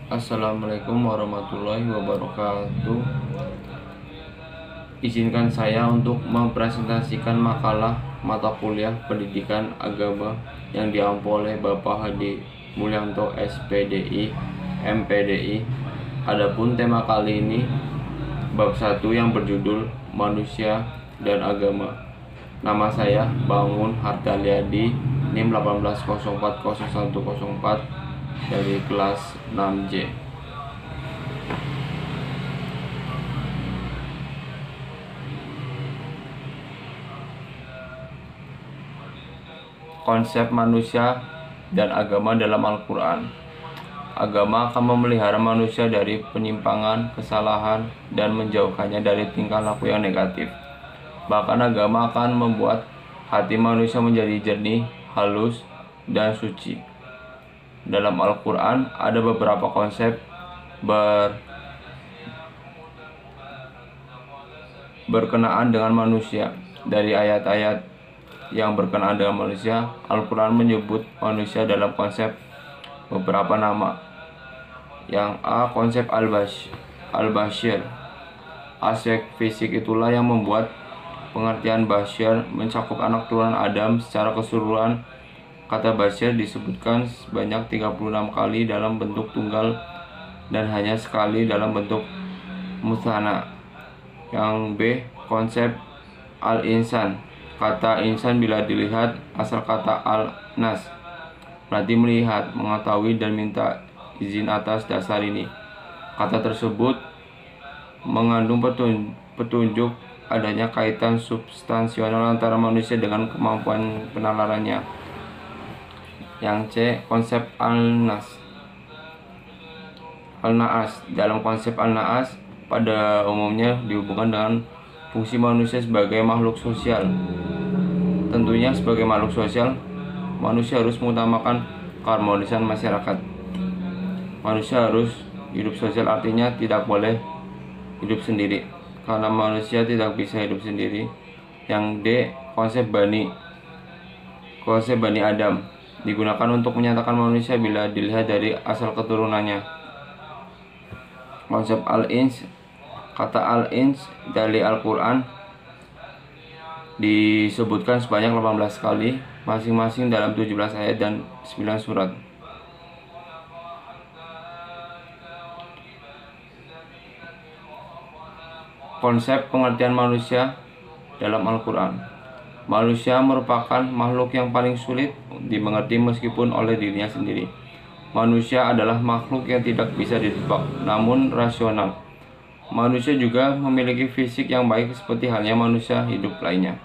Assalamualaikum warahmatullahi wabarakatuh. Izinkan saya untuk mempresentasikan makalah mata kuliah Pendidikan Agama yang diampu oleh Bapak Hadi Mulyanto SPDI MPDI. Adapun tema kali ini bab 1 yang berjudul Manusia dan Agama. Nama saya Bangun Hartaliadi, NIM 18040104 dari kelas 6J. Konsep manusia dan agama dalam Al-Quran. Agama akan memelihara manusia dari penyimpangan, kesalahan, dan menjauhkannya dari tingkah laku yang negatif. Bahkan agama akan membuat hati manusia menjadi jernih, halus, dan suci. Dalam Al-Quran ada beberapa konsep berkenaan dengan manusia. Dari ayat-ayat yang berkenaan dengan manusia, Al-Quran menyebut manusia dalam konsep beberapa nama. Yang A, konsep Al-Bashir. Aspek fisik itulah yang membuat pengertian Bashir mencakup anak turunan Adam secara keseluruhan. Kata Bashir disebutkan sebanyak 36 kali dalam bentuk tunggal dan hanya sekali dalam bentuk mutsana. Yang B, konsep Al-Insan. Kata insan bila dilihat asal kata al-nas, berarti melihat, mengetahui, dan minta izin atas dasar ini. Kata tersebut mengandung petunjuk adanya kaitan substansional antara manusia dengan kemampuan penalarannya. Yang C, konsep Al-Naas. Dalam konsep Al-Naas pada umumnya dihubungkan dengan fungsi manusia sebagai makhluk sosial. Tentunya sebagai makhluk sosial, manusia harus mengutamakan keharmonisan masyarakat. Manusia harus hidup sosial, artinya tidak boleh hidup sendiri, karena manusia tidak bisa hidup sendiri. Yang D, konsep Bani Adam. Digunakan untuk menyatakan manusia bila dilihat dari asal keturunannya. Konsep Al-Ins. Kata Al-Ins dari Al-Quran disebutkan sebanyak 18 kali, masing-masing dalam 17 ayat dan 9 surat. Konsep pengertian manusia dalam Al-Quran. Manusia merupakan makhluk yang paling sulit dimengerti meskipun oleh dirinya sendiri. Manusia adalah makhluk yang tidak bisa ditebak, namun rasional. Manusia juga memiliki fisik yang baik seperti halnya manusia hidup lainnya.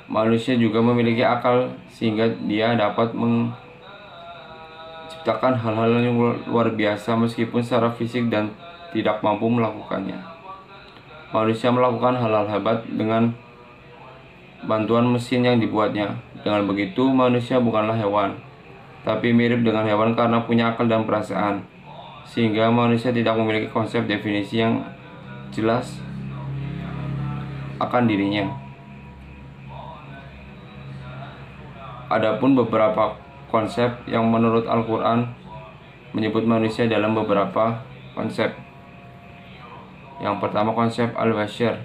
Manusia juga memiliki akal sehingga dia dapat menciptakan hal-hal yang luar biasa meskipun secara fisik dan tidak mampu melakukannya. Manusia melakukan hal-hal hebat dengan bantuan mesin yang dibuatnya. Dengan begitu, manusia bukanlah hewan, tapi mirip dengan hewan karena punya akal dan perasaan, sehingga manusia tidak memiliki konsep definisi yang jelas akan dirinya. Adapun beberapa konsep yang menurut Al-Quran menyebut manusia dalam beberapa konsep. Yang pertama, konsep Al-Bashir.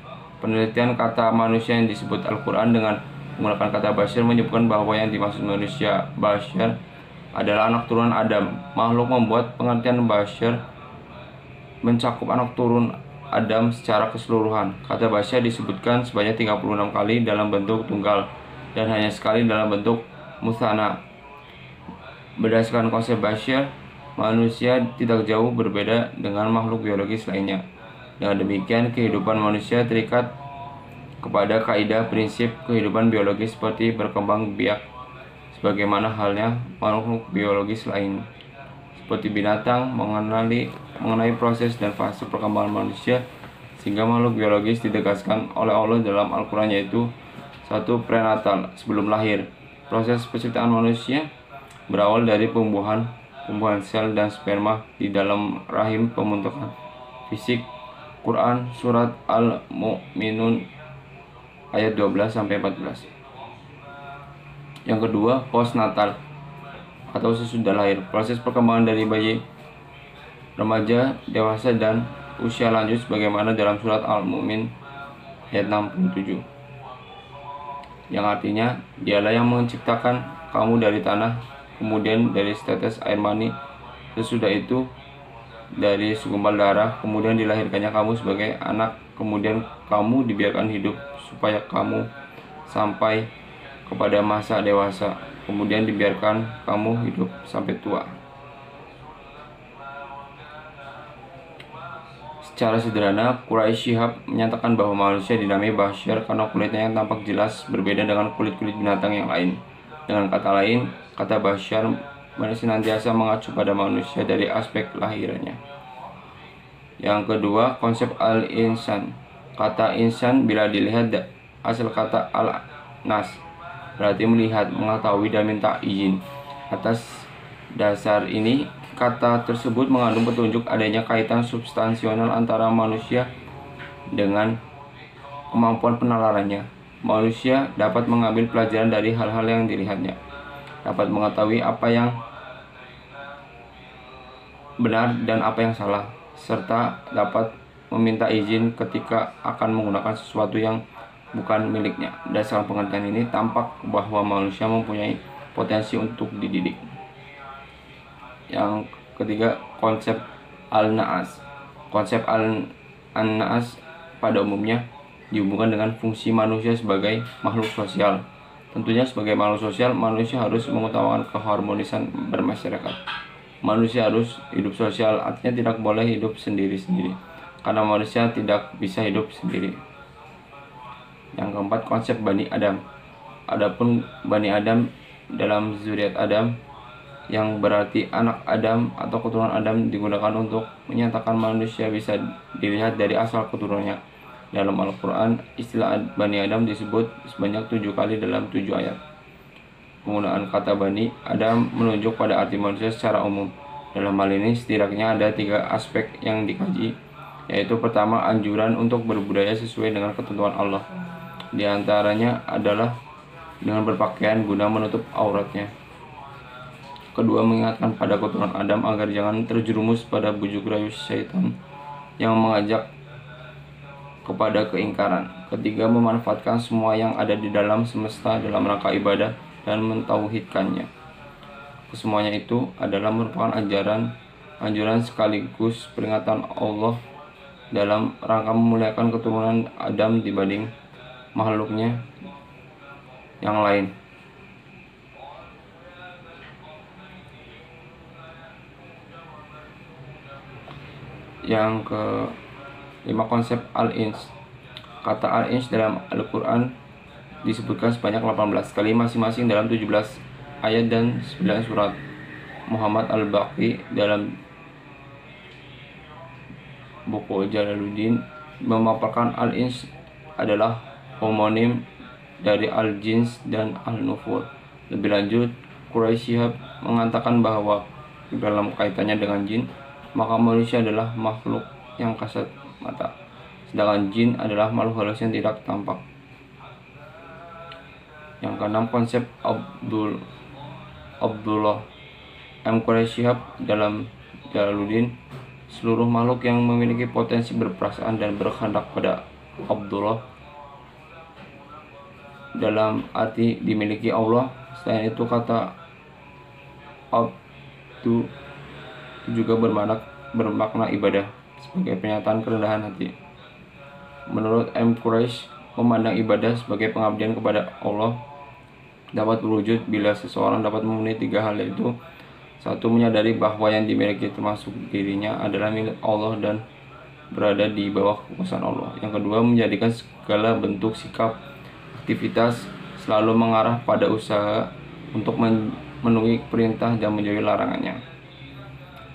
Penelitian kata manusia yang disebut Al-Quran dengan menggunakan kata Bashir menyebutkan bahwa yang dimaksud manusia Bashir adalah anak turunan Adam. Makhluk membuat pengertian Bashir mencakup anak turun Adam secara keseluruhan. Kata Bashir disebutkan sebanyak 36 kali dalam bentuk tunggal dan hanya sekali dalam bentuk mutsana. Berdasarkan konsep Bashir, manusia tidak jauh berbeda dengan makhluk biologis lainnya. Dengan demikian, kehidupan manusia terikat kepada kaidah prinsip kehidupan biologis seperti berkembang biak, sebagaimana halnya makhluk biologis lain. Seperti binatang mengenai proses dan fase perkembangan manusia, sehingga makhluk biologis ditegaskan oleh Allah dalam Al-Quran, yaitu 1. Prenatal, sebelum lahir. Proses penciptaan manusia berawal dari pembuahan sel dan sperma di dalam rahim pembentukan fisik. Quran Surat Al-Mu'minun ayat 12-14. Yang kedua, postnatal atau sesudah lahir. Proses perkembangan dari bayi, remaja, dewasa, dan usia lanjut sebagaimana dalam surat Al-Mu'min ayat 67, yang artinya dialah yang menciptakan kamu dari tanah, kemudian dari setetes air mani, sesudah itu dari segumpal darah, kemudian dilahirkannya kamu sebagai anak, kemudian kamu dibiarkan hidup supaya kamu sampai kepada masa dewasa, kemudian dibiarkan kamu hidup sampai tua. Secara sederhana, Quraisy Shihab menyatakan bahwa manusia dinamai Bashar karena kulitnya yang tampak jelas berbeda dengan kulit-kulit binatang yang lain. Dengan kata lain, kata Bashar senantiasa mengacu pada manusia dari aspek lahirnya. Yang kedua, konsep al-insan. Kata insan bila dilihat asal kata al-nas, berarti melihat, mengetahui, dan minta izin. Atas dasar ini, kata tersebut mengandung petunjuk adanya kaitan substansional antara manusia dengan kemampuan penalarannya. Manusia dapat mengambil pelajaran dari hal-hal yang dilihatnya, dapat mengetahui apa yang benar dan apa yang salah, serta dapat meminta izin ketika akan menggunakan sesuatu yang bukan miliknya. Berdasarkan pengertian ini, tampak bahwa manusia mempunyai potensi untuk dididik. Yang ketiga, konsep al-na'as. Konsep al-na'as pada umumnya dihubungkan dengan fungsi manusia sebagai makhluk sosial. Tentunya sebagai makhluk sosial, manusia harus mengutamakan keharmonisan bermasyarakat. Manusia harus hidup sosial, artinya tidak boleh hidup sendiri-sendiri, karena manusia tidak bisa hidup sendiri. Yang keempat, konsep Bani Adam. Adapun Bani Adam dalam zuriat Adam, yang berarti anak Adam atau keturunan Adam, digunakan untuk menyatakan manusia bisa dilihat dari asal keturunannya. Dalam Al-Quran, istilah Bani Adam disebut sebanyak 7 kali dalam 7 ayat. Penggunaan kata Bani Adam menunjuk pada arti manusia secara umum. Dalam hal ini setidaknya ada 3 aspek yang dikaji, yaitu pertama, anjuran untuk berbudaya sesuai dengan ketentuan Allah. Di antaranya adalah dengan berpakaian guna menutup auratnya. Kedua, mengingatkan pada keturunan Adam agar jangan terjerumus pada bujuk rayu syaitan yang mengajak kepada keingkaran. Ketiga, memanfaatkan semua yang ada di dalam semesta dalam rangka ibadah dan mentauhidkannya. Kesemuanya itu adalah merupakan anjuran sekaligus peringatan Allah dalam rangka memuliakan keturunan Adam dibanding makhluknya yang lain. Yang kelima, konsep al-ins. Kata al-ins dalam Al-Quran disebutkan sebanyak 18 kali, masing-masing dalam 17 ayat dan 9 surat. Muhammad Al-Baqi dalam buku Jalaluddin memaparkan al-ins adalah homonim dari al-jins dan al-nufur. Lebih lanjut, Quraisy Shihab mengatakan bahwa dalam kaitannya dengan jin, maka manusia adalah makhluk yang kasat mata, sedangkan jin adalah makhluk halus yang tidak tampak. Yang keenam, konsep Abdullah Quraisy Shihab dalam Jalaluddin, seluruh makhluk yang memiliki potensi berperasaan dan berkehendak pada Abdullah dalam arti dimiliki Allah. Selain itu, kata Abdu juga bermakna ibadah sebagai pernyataan kerendahan hati. Menurut Quraisy, memandang ibadah sebagai pengabdian kepada Allah dapat berwujud bila seseorang dapat memenuhi 3 hal, yaitu 1. Menyadari bahwa yang dimiliki termasuk dirinya adalah milik Allah dan berada di bawah kekuasaan Allah. Yang kedua, menjadikan segala bentuk sikap aktivitas selalu mengarah pada usaha untuk memenuhi perintah dan menjauhi larangannya.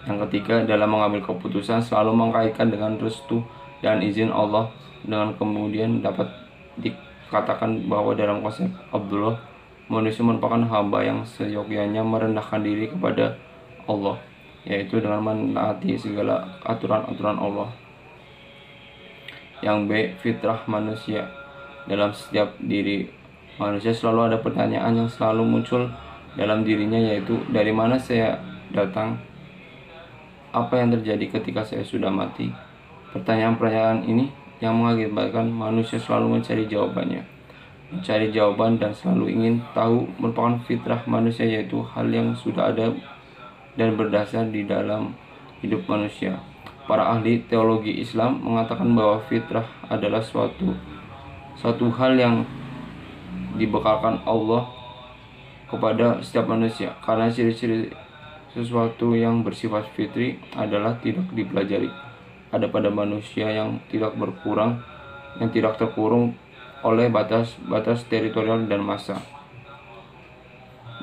Yang ketiga, dalam mengambil keputusan selalu mengkaitkan dengan restu dan izin Allah. Dengan kemudian dapat dikatakan bahwa dalam konsep Abdullah, manusia merupakan hamba yang seyogyanya merendahkan diri kepada Allah, yaitu dengan menaati segala aturan-aturan Allah. Yang B, fitrah manusia. Dalam setiap diri manusia selalu ada pertanyaan yang selalu muncul dalam dirinya, yaitu dari mana saya datang, apa yang terjadi ketika saya sudah mati. Pertanyaan-pertanyaan ini yang mengakibatkan manusia selalu mencari jawabannya. Mencari jawaban dan selalu ingin tahu merupakan fitrah manusia, yaitu hal yang sudah ada dan berdasar di dalam hidup manusia. Para ahli teologi Islam mengatakan bahwa fitrah adalah suatu hal yang dibekalkan Allah kepada setiap manusia, karena ciri-ciri sesuatu yang bersifat fitri adalah tidak dipelajari. Ada pada manusia yang tidak berkurang, yang tidak terkurung oleh batas-batas teritorial dan massa,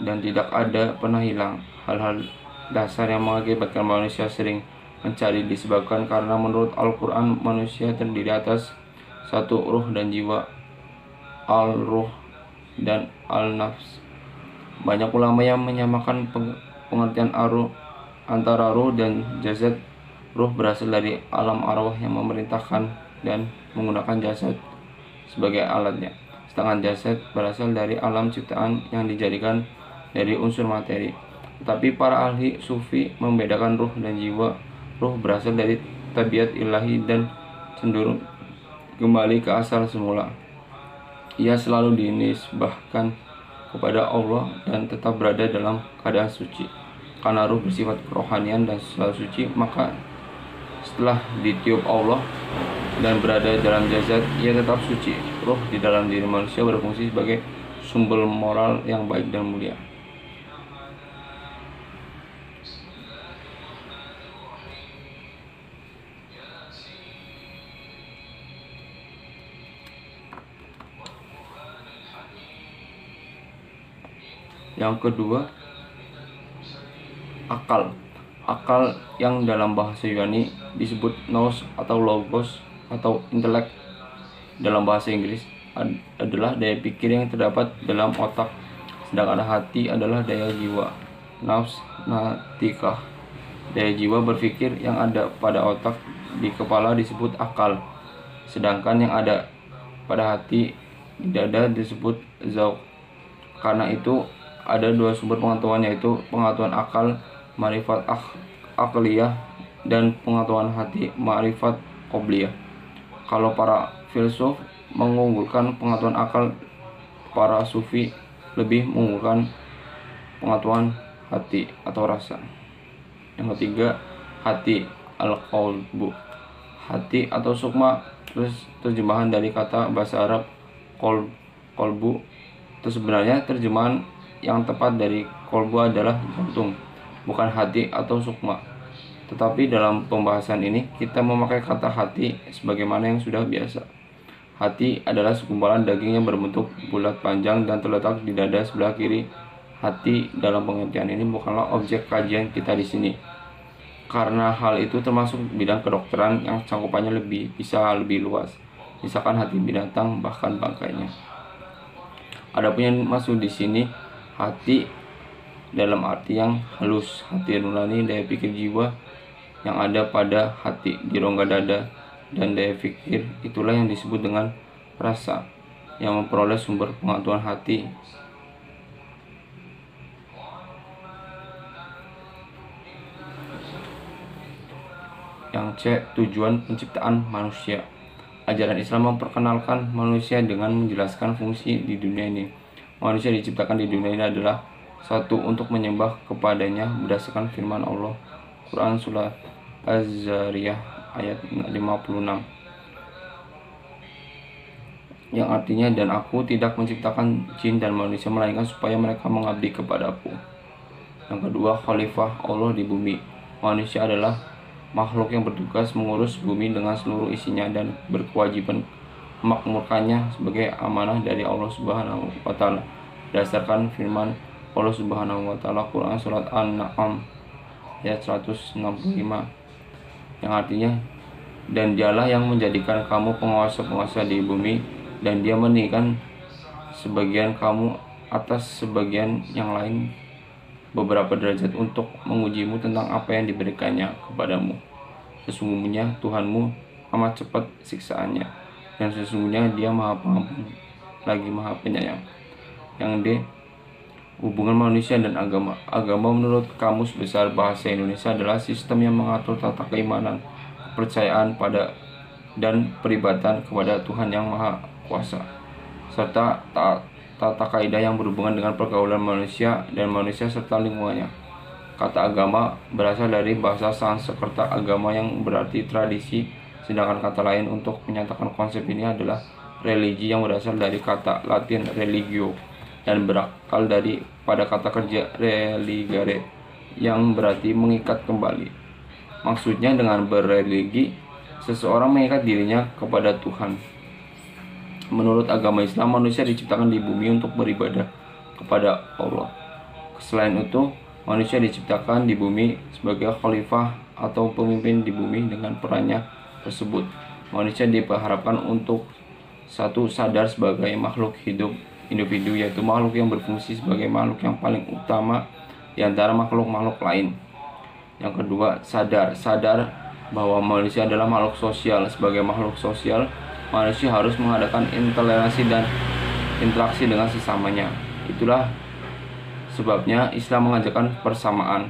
dan tidak ada pernah hilang. Hal-hal dasar yang mengakibatkan manusia sering mencari disebabkan karena menurut Al-Quran manusia terdiri atas satu ruh dan jiwa, al-ruh dan al-nafs. Banyak ulama yang menyamakan pengertian antara ruh dan jasad. Ruh berasal dari alam arwah yang memerintahkan dan menggunakan jasad sebagai alatnya, sedangkan jasad berasal dari alam ciptaan yang dijadikan dari unsur materi. Tetapi para ahli sufi membedakan ruh dan jiwa. Ruh berasal dari tabiat ilahi dan cenderung kembali ke asal semula. Ia selalu dinisbahkan kepada Allah dan tetap berada dalam keadaan suci. Karena ruh bersifat kerohanian dan selalu suci, maka setelah ditiup Allah dan berada dalam jasad, ia tetap suci. Ruh di dalam diri manusia berfungsi sebagai sumber moral yang baik dan mulia. Yang kedua, akal. Akal yang dalam bahasa Yunani disebut nous atau logos atau intelek dalam bahasa Inggris adalah daya pikir yang terdapat dalam otak, sedangkan hati adalah daya jiwa, nafs natikah. Daya jiwa berpikir yang ada pada otak di kepala disebut akal, sedangkan yang ada pada hati di dada disebut zauq. Karena itu ada dua sumber pengetahuan, yaitu pengetahuan akal ma'rifat akliyah dan pengetahuan hati ma'rifat qobliyah. Kalau para filsuf mengunggulkan pengetahuan akal, para sufi lebih mengunggulkan pengetahuan hati atau rasa. Yang ketiga, hati al-qalbu. Hati atau sukma, terjemahan dari kata bahasa Arab kolbu. Itu sebenarnya terjemahan yang tepat dari kolbu adalah jantung, bukan hati atau sukma. Tetapi dalam pembahasan ini kita memakai kata hati sebagaimana yang sudah biasa. Hati adalah segumpalan daging yang berbentuk bulat panjang dan terletak di dada sebelah kiri. Hati dalam pengertian ini bukanlah objek kajian kita di sini, karena hal itu termasuk bidang kedokteran yang cangkupannya bisa lebih luas, misalkan hati binatang bahkan bangkainya. Adapun yang masuk di sini hati dalam arti yang halus, hati nurani, daya pikir jiwa yang ada pada hati di rongga dada, dan daya pikir itulah yang disebut dengan rasa yang memperoleh sumber pengetahuan hati. Yang C, tujuan penciptaan manusia. Ajaran Islam memperkenalkan manusia dengan menjelaskan fungsi di dunia ini. Manusia diciptakan di dunia ini adalah satu, untuk menyembah kepadanya berdasarkan firman Allah Quran Surah Az-Zariyah ayat 56, yang artinya, dan aku tidak menciptakan jin dan manusia melainkan supaya mereka mengabdi kepadaku. Yang kedua, khalifah Allah di bumi. Manusia adalah makhluk yang bertugas mengurus bumi dengan seluruh isinya dan berkewajiban memakmurkannya sebagai amanah dari Allah Subhanahu wa Ta'ala, berdasarkan firman Allah Subhanahu wa Ta'ala Quran Surat An-Na'am ayat 165, yang artinya, dan dialah yang menjadikan kamu penguasa-penguasa di bumi, dan dia meninggikan sebagian kamu atas sebagian yang lain beberapa derajat untuk mengujimu tentang apa yang diberikannya kepadamu. Sesungguhnya Tuhanmu amat cepat siksaannya, dan sesungguhnya dia maha pengampun lagi maha penyayang. Yang D, Hubungan manusia dan agama. Agama menurut Kamus Besar Bahasa Indonesia adalah sistem yang mengatur tata keimanan, kepercayaan pada dan peribadatan kepada Tuhan yang Maha Kuasa, serta tata kaidah yang berhubungan dengan pergaulan manusia dan manusia serta lingkungannya. Kata agama berasal dari bahasa Sanskerta agama yang berarti tradisi, sedangkan kata lain untuk menyatakan konsep ini adalah religi yang berasal dari kata Latin religio dan berakal dari pada kata kerja religare yang berarti mengikat kembali. Maksudnya dengan berreligi, seseorang mengikat dirinya kepada Tuhan. Menurut agama Islam, manusia diciptakan di bumi untuk beribadah kepada Allah. Selain itu, manusia diciptakan di bumi sebagai khalifah atau pemimpin di bumi. Dengan perannya tersebut, manusia diharapkan untuk satu, sadar sebagai makhluk hidup individu, yaitu makhluk yang berfungsi sebagai makhluk yang paling utama di antara makhluk-makhluk lain. Yang kedua, sadar bahwa manusia adalah makhluk sosial. Sebagai makhluk sosial, manusia harus mengadakan intoleransi dan interaksi dengan sesamanya. Itulah sebabnya Islam mengajarkan persamaan.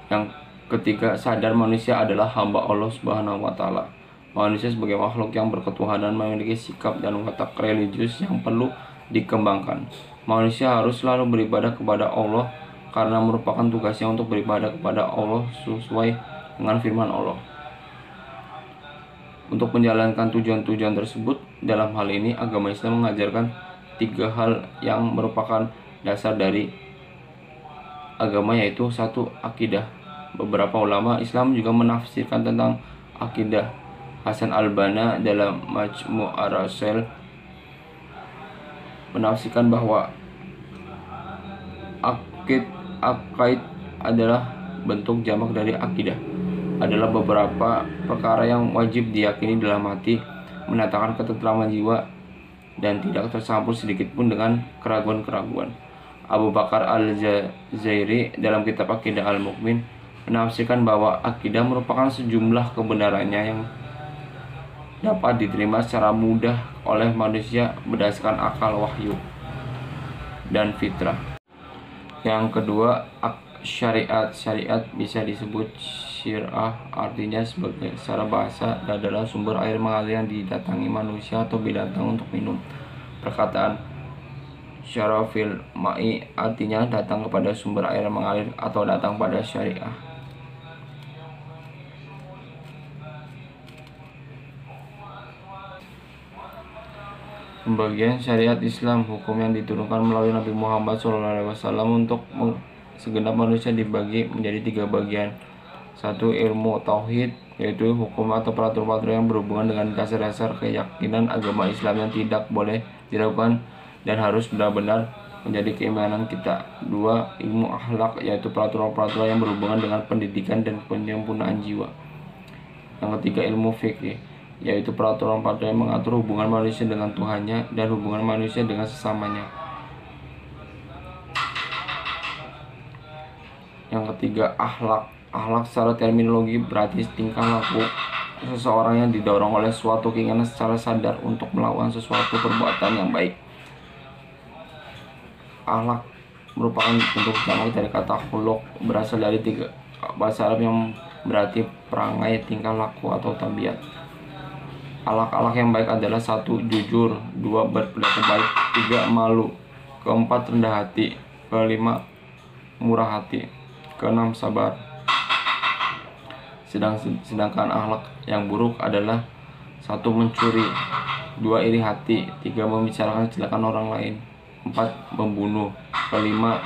Yang ketiga, sadar manusia adalah hamba Allah Subhanahu wa Ta'ala. Manusia sebagai makhluk yang berketuhanan memiliki sikap dan watak religius yang perlu dikembangkan. Manusia harus selalu beribadah kepada Allah karena merupakan tugasnya untuk beribadah kepada Allah sesuai dengan firman Allah. Untuk menjalankan tujuan-tujuan tersebut, dalam hal ini agama Islam mengajarkan 3 hal yang merupakan dasar dari agama, yaitu 1. Akidah. Beberapa ulama Islam juga menafsirkan tentang akidah. Hasan al-Banna dalam Majmu' ar-Rasail menafsirkan bahwa akaid adalah bentuk jamak dari akidah, adalah beberapa perkara yang wajib diyakini dalam hati, mendatangkan ketentraman jiwa dan tidak tercampur sedikit pun dengan keraguan-keraguan. Abu Bakar al-Jazairi dalam kitab Aqidah al-Mu'min menafsirkan bahwa akidah merupakan sejumlah kebenarannya yang dapat diterima secara mudah oleh manusia berdasarkan akal, wahyu, dan fitrah. Yang kedua, syariat. Syariat bisa disebut syir'ah, artinya secara bahasa adalah sumber air mengalir yang didatangi manusia atau binatang untuk minum. Perkataan syarafil ma'i artinya datang kepada sumber air mengalir atau datang pada syariah. Pembagian syariat Islam, hukum yang diturunkan melalui Nabi Muhammad SAW untuk segenap manusia dibagi menjadi 3 bagian. 1. Ilmu tauhid, yaitu hukum atau peraturan-peraturan yang berhubungan dengan dasar-dasar keyakinan agama Islam yang tidak boleh dilakukan dan harus benar-benar menjadi keimanan kita. 2. Ilmu akhlak, yaitu peraturan-peraturan yang berhubungan dengan pendidikan dan penyempurnaan jiwa. Yang ketiga, ilmu fikih, yaitu peraturan-peraturan yang mengatur hubungan manusia dengan Tuhannya dan hubungan manusia dengan sesamanya. Yang ketiga, akhlak. Akhlak secara terminologi berarti tingkah laku seseorang yang didorong oleh suatu keinginan secara sadar untuk melakukan sesuatu perbuatan yang baik. Akhlak merupakan bentuk jamak dari kata khuluq, berasal dari 3 bahasa Arab yang berarti perangai, tingkah laku, atau tabiat. Akhlak yang baik adalah 1. Jujur, 2. Berperilaku baik, 3. Malu, 4. Rendah hati, 5. Murah hati, 6. Sabar. Sedangkan akhlak yang buruk adalah 1. Mencuri, 2. Iri hati, 3. Membicarakan kecelakaan orang lain, 4. Membunuh, 5.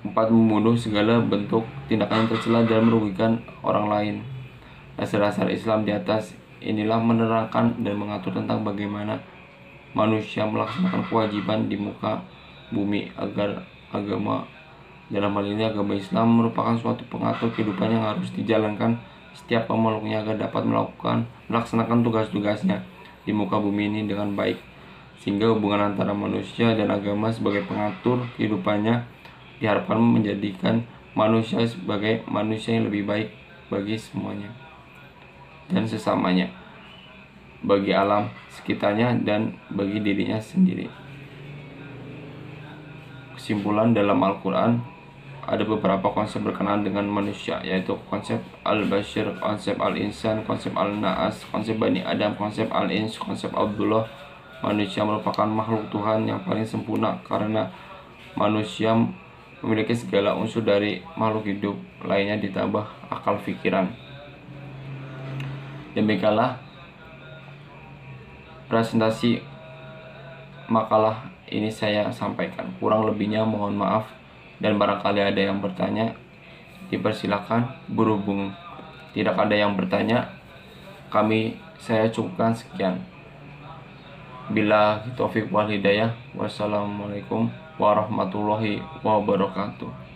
Membunuh segala bentuk tindakan yang tercela dan merugikan orang lain. Dasar-dasar Islam di atas inilah menerangkan dan mengatur tentang bagaimana manusia melaksanakan kewajiban di muka bumi agar dalam hal ini agama Islam merupakan suatu pengatur kehidupan yang harus dijalankan setiap pemeluknya agar dapat melaksanakan tugas-tugasnya di muka bumi ini dengan baik, sehingga hubungan antara manusia dan agama sebagai pengatur kehidupannya diharapkan menjadikan manusia sebagai manusia yang lebih baik bagi semuanya dan sesamanya. bagi alam sekitarnya dan bagi dirinya sendiri. Kesimpulan, dalam Al-Quran ada beberapa konsep berkenaan dengan manusia, yaitu konsep al-bashir, konsep al-insan, konsep al-na'as, konsep Bani Adam, konsep al-ins, konsep Abdullah. Manusia merupakan makhluk Tuhan yang paling sempurna karena manusia memiliki segala unsur dari makhluk hidup lainnya ditambah akal pikiran. Demikianlah presentasi makalah ini saya sampaikan. Kurang lebihnya mohon maaf, dan barangkali ada yang bertanya dipersilakan. Berhubung tidak ada yang bertanya, saya cukupkan sekian. Bila taufik wal hidayah. Wassalamualaikum warahmatullahi wabarakatuh.